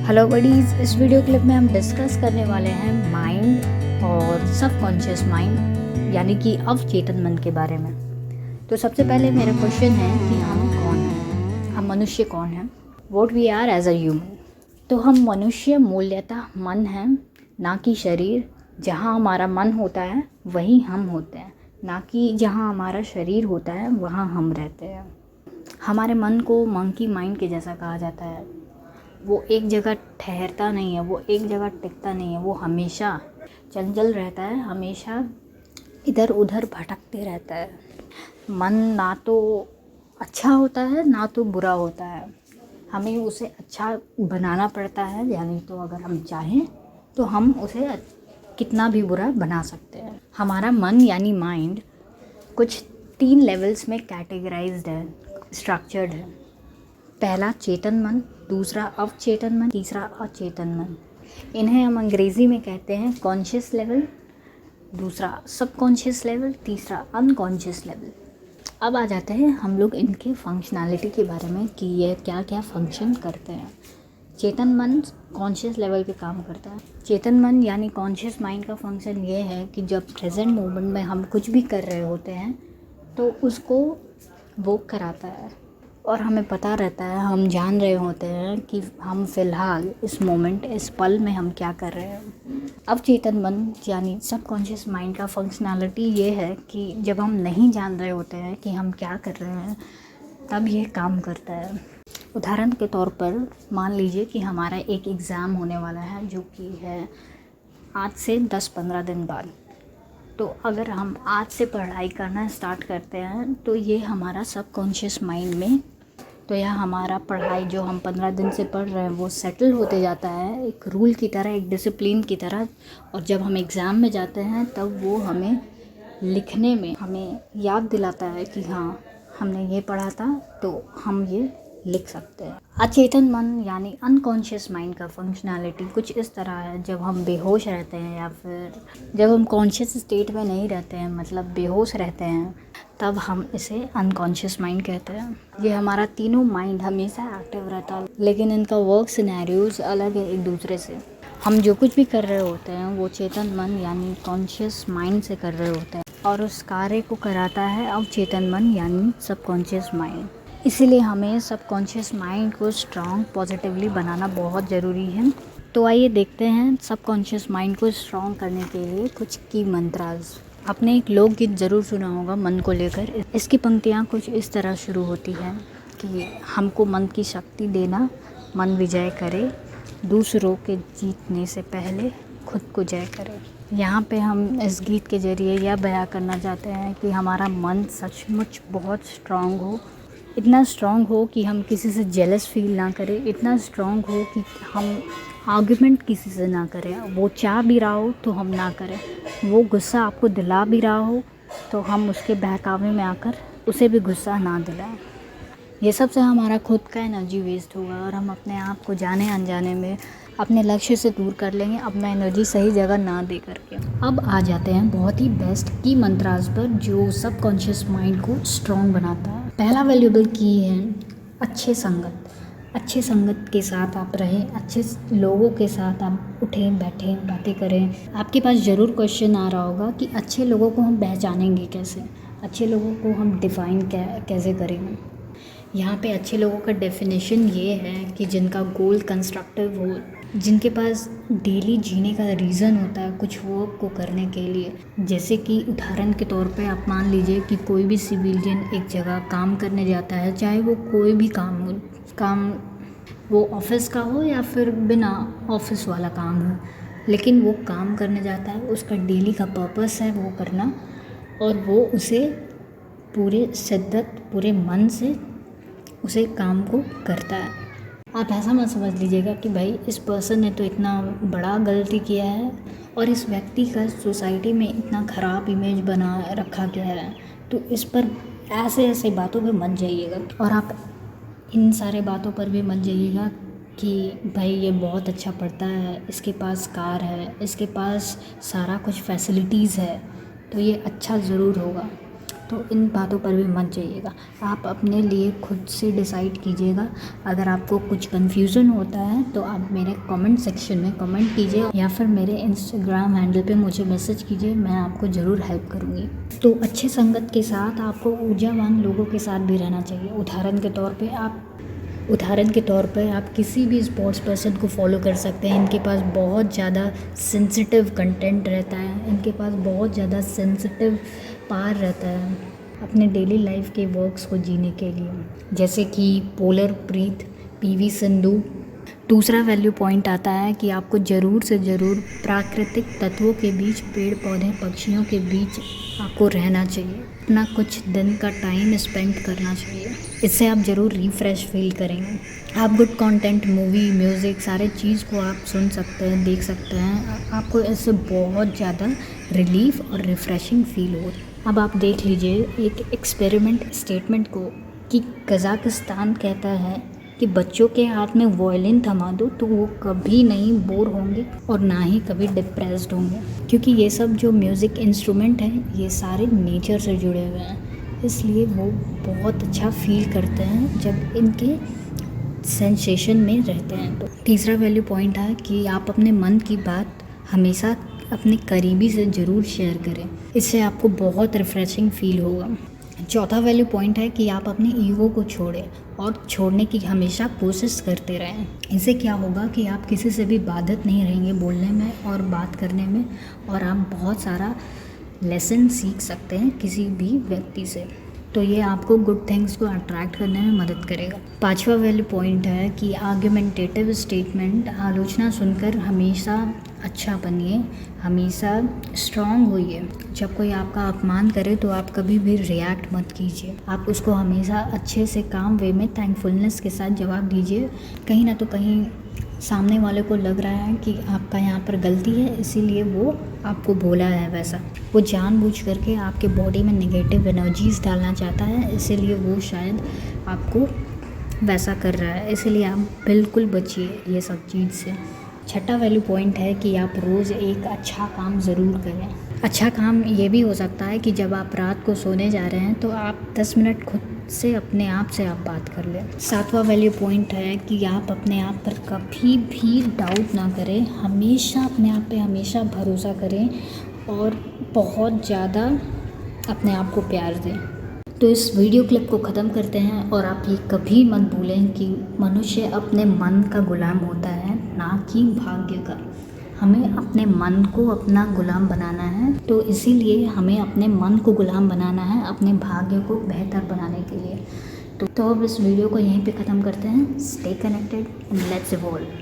Hello buddies, इस video clip में हम डिस्कस करने वाले हैं माइंड और सबकॉन्शियस माइंड यानी कि अवचेतन मन के बारे में। तो सबसे पहले मेरा क्वेश्चन है कि हम कौन हैं, हम मनुष्य कौन हैं, what we are as a human. तो हम मनुष्य मूल्यतः मन हैं, ना कि शरीर। जहाँ हमारा मन होता है वहीं हम होते हैं, ना कि जहाँ हमारा शरीर होता है वहाँ हम रहते हैं। हमारे मन को मंकी माइंड के जैसा कहा जाता है। वो एक जगह ठहरता नहीं है, वो एक जगह टिकता नहीं है, वो हमेशा चंचल रहता है, हमेशा इधर उधर भटकते रहता है। मन ना तो अच्छा होता है ना तो बुरा होता है, हमें उसे अच्छा बनाना पड़ता है। यानी तो अगर हम चाहें तो हम उसे कितना भी बुरा बना सकते हैं। हमारा मन यानी माइंड कुछ 3 लेवल्स में कैटेगराइज्ड है, स्ट्रक्चर्ड है। पहला चेतन मन, दूसरा अवचेतन मन, तीसरा अचेतन मन। इन्हें हम अंग्रेज़ी में कहते हैं कॉन्शियस लेवल, दूसरा सबकॉन्शियस लेवल, तीसरा अनकॉन्शियस लेवल। अब आ जाते हैं हम लोग इनके फंक्शनैलिटी के बारे में कि ये क्या क्या फंक्शन करते हैं। चेतन मन कॉन्शियस लेवल पे काम करता है। चेतन मन यानी कॉन्शियस माइंड का फंक्शन ये है कि जब प्रेजेंट मोमेंट में हम कुछ भी कर रहे होते हैं तो उसको वो कराता है और हमें पता रहता है, हम जान रहे होते हैं कि हम फ़िलहाल इस मोमेंट, इस पल में हम क्या कर रहे हैं। अब चेतन मन यानी सबकॉन्शियस माइंड का फंक्शनैलिटी ये है कि जब हम नहीं जान रहे होते हैं कि हम क्या कर रहे हैं तब ये काम करता है। उदाहरण के तौर पर मान लीजिए कि हमारा एक एग्ज़ाम होने वाला है जो कि है आज से 10-15 दिन बाद। तो अगर हम आज से पढ़ाई करना स्टार्ट करते हैं तो ये हमारा सबकॉन्शियस माइंड में, तो यह हमारा पढ़ाई जो हम 15 दिन से पढ़ रहे हैं वो सेटल होते जाता है एक रूल की तरह, एक डिसिप्लिन की तरह। और जब हम एग्ज़ाम में जाते हैं तब वो हमें लिखने में हमें याद दिलाता है कि हाँ, हमने ये पढ़ा था तो हम ये लिख सकते हैं। अचेतन मन यानी अनकॉन्शियस माइंड का फंक्शनैलिटी कुछ इस तरह है, जब हम बेहोश रहते हैं या फिर जब हम कॉन्शियस स्टेट में नहीं रहते हैं, मतलब बेहोश रहते हैं, तब हम इसे अनकॉन्शियस माइंड कहते हैं। ये हमारा तीनों माइंड हमेशा एक्टिव रहता है, लेकिन इनका वर्क सिनेरियोज अलग है एक दूसरे से। हम जो कुछ भी कर रहे होते हैं वो चेतन मन यानी कॉन्शियस माइंड से कर रहे होते हैं और उस कार्य को कराता है अवचेतन मन यानी सबकॉन्शियस माइंड। इसीलिए हमें सबकॉन्शियस माइंड को स्ट्रॉन्ग पॉजिटिवली बनाना बहुत ज़रूरी है। तो आइए देखते हैं सबकॉन्शियस माइंड को स्ट्रॉन्ग करने के लिए कुछ की मंत्रास। आपने एक लोकगीत ज़रूर सुना होगा मन को लेकर। इसकी पंक्तियाँ कुछ इस तरह शुरू होती हैं कि हमको मन की शक्ति देना, मन विजय करे, दूसरों के जीतने से पहले खुद को जय करे। यहाँ पे हम इस गीत के ज़रिए यह बयां करना चाहते हैं कि हमारा मन सचमुच बहुत स्ट्रॉन्ग हो, इतना स्ट्रॉन्ग हो कि हम किसी से जेलस फील ना करें, इतना स्ट्रॉन्ग हो कि हम आर्गुमेंट किसी से ना करें। वो चाह भी रहा हो तो हम ना करें, वो गुस्सा आपको दिला भी रहा हो तो हम उसके बहकावे में आकर उसे भी गुस्सा ना दिलाएं। ये सब से हमारा खुद का एनर्जी वेस्ट होगा और हम अपने आप को जाने अनजाने में अपने लक्ष्य से दूर कर लेंगे, अपना एनर्जी सही जगह ना दे करके। अब आ जाते हैं बहुत ही बेस्ट की मंत्रास पर जो सबकॉन्शियस माइंड को स्ट्रॉन्ग बनाता है। पहला वैल्यूएबल की है अच्छे संगत। अच्छे संगत के साथ आप रहें, अच्छे लोगों के साथ आप उठें बैठें बातें करें। आपके पास ज़रूर क्वेश्चन आ रहा होगा कि अच्छे लोगों को हम पहचानेंगे कैसे, अच्छे लोगों को हम डिफ़ाइन कैसे करेंगे। यहाँ पे अच्छे लोगों का डेफिनेशन ये है कि जिनका गोल कंस्ट्रक्टिव हो, जिनके पास डेली जीने का रीज़न होता है कुछ वर्क को करने के लिए। जैसे कि उदाहरण के तौर पे आप मान लीजिए कि कोई भी सिविलियन एक जगह काम करने जाता है, चाहे वो कोई भी काम हो, काम वो ऑफिस का हो या फिर बिना ऑफिस वाला काम हो, लेकिन वो काम करने जाता है, उसका डेली का पर्पस है वो करना और वो उसे पूरे शिद्दत, पूरे मन से उसे काम को करता है। आप ऐसा मत समझ लीजिएगा कि भाई इस पर्सन ने तो इतना बड़ा गलती किया है और इस व्यक्ति का सोसाइटी में इतना ख़राब इमेज बना रखा गया है, तो इस पर ऐसे ऐसे बातों पे मत जाइएगा। और आप इन सारे बातों पर भी मत जाइएगा कि भाई ये बहुत अच्छा पढ़ता है, इसके पास कार है, इसके पास सारा कुछ फैसिलिटीज़ है तो ये अच्छा ज़रूर होगा। तो इन बातों पर भी मत जाइएगा। आप अपने लिए खुद से डिसाइड कीजिएगा। अगर आपको कुछ कन्फ्यूज़न होता है तो आप मेरे कमेंट सेक्शन में कमेंट कीजिए या फिर मेरे इंस्टाग्राम हैंडल पे मुझे मैसेज कीजिए, मैं आपको ज़रूर हेल्प करूँगी। तो अच्छे संगत के साथ आपको ऊर्जावान लोगों के साथ भी रहना चाहिए। उदाहरण के तौर पे आप किसी भी स्पोर्ट्स पर्सन को फॉलो कर सकते हैं। इनके पास बहुत ज़्यादा सेंसिटिव कंटेंट रहता है, इनके पास बहुत ज़्यादा सेंसिटिव पावर रहता है अपने डेली लाइफ के वर्क्स को जीने के लिए, जैसे कि पोलर प्रीत, पीवी संधू। दूसरा वैल्यू पॉइंट आता है कि आपको ज़रूर से ज़रूर प्राकृतिक तत्वों के बीच, पेड़ पौधे पक्षियों के बीच आपको रहना चाहिए। अपना कुछ दिन का टाइम स्पेंड करना चाहिए, इससे आप ज़रूर रिफ़्रेश फील करेंगे। आप गुड कंटेंट, मूवी, म्यूज़िक, सारे चीज़ को आप सुन सकते हैं, देख सकते हैं। आपको इससे बहुत ज़्यादा रिलीफ और रिफ़्रेशिंग फील हो। अब आप देख लीजिए एक एक्सपेरिमेंट स्टेटमेंट को कि कज़ाकिस्तान कहता है कि बच्चों के हाथ में वायलिन थमा दो तो वो कभी नहीं बोर होंगे और ना ही कभी डिप्रेस्ड होंगे, क्योंकि ये सब जो म्यूज़िक इंस्ट्रूमेंट हैं ये सारे नेचर से जुड़े हुए हैं, इसलिए वो बहुत अच्छा फील करते हैं जब इनके सेंसेशन में रहते हैं। तो तीसरा वैल्यू पॉइंट है कि आप अपने मन की बात हमेशा अपने करीबी से ज़रूर शेयर करें, इससे आपको बहुत रिफ़्रेशिंग फील होगा। चौथा वैल्यू पॉइंट है कि आप अपने ईगो को छोड़ें और छोड़ने की हमेशा कोशिश करते रहें। इससे क्या होगा कि आप किसी से भी बाधित नहीं रहेंगे बोलने में और बात करने में, और आप बहुत सारा लेसन सीख सकते हैं किसी भी व्यक्ति से। तो ये आपको गुड थिंग्स को अट्रैक्ट करने में मदद करेगा। पांचवा वैल्यू पॉइंट है कि आर्ग्यूमेंटेटिव स्टेटमेंट, आलोचना सुनकर हमेशा अच्छा बनिए, हमेशा स्ट्रांग होइए। जब कोई आपका अपमान करे तो आप कभी भी रिएक्ट मत कीजिए, आप उसको हमेशा अच्छे से काम वे में थैंकफुलनेस के साथ जवाब दीजिए। कहीं ना तो कहीं सामने वाले को लग रहा है कि आपका यहाँ पर गलती है, इसीलिए वो आपको बोला है वैसा। वो जानबूझ करके आपके बॉडी में नेगेटिव एनर्जीज़ डालना चाहता है, इसीलिए वो शायद आपको वैसा कर रहा है, इसीलिए आप बिल्कुल बचिए ये सब चीज़ से। छठा वैल्यू पॉइंट है कि आप रोज़ एक अच्छा काम ज़रूर करें। अच्छा काम ये भी हो सकता है कि जब आप रात को सोने जा रहे हैं तो आप 10 मिनट खुद से अपने आप से आप बात कर लें। सातवां वैल्यू पॉइंट है कि आप अपने आप पर कभी भी डाउट ना करें, हमेशा अपने आप पे हमेशा भरोसा करें और बहुत ज़्यादा अपने आप को प्यार दें। तो इस वीडियो क्लिप को ख़त्म करते हैं, और आप ये कभी मत भूलें कि मनुष्य अपने मन का गुलाम होता है, ना कि भाग्य का। हमें अपने मन को अपना गुलाम बनाना है, तो इसीलिए हमें अपने मन को गुलाम बनाना है अपने भाग्य को बेहतर बनाने के लिए। तो अब इस वीडियो को यहीं पे ख़त्म करते हैं। Stay connected and let's evolve.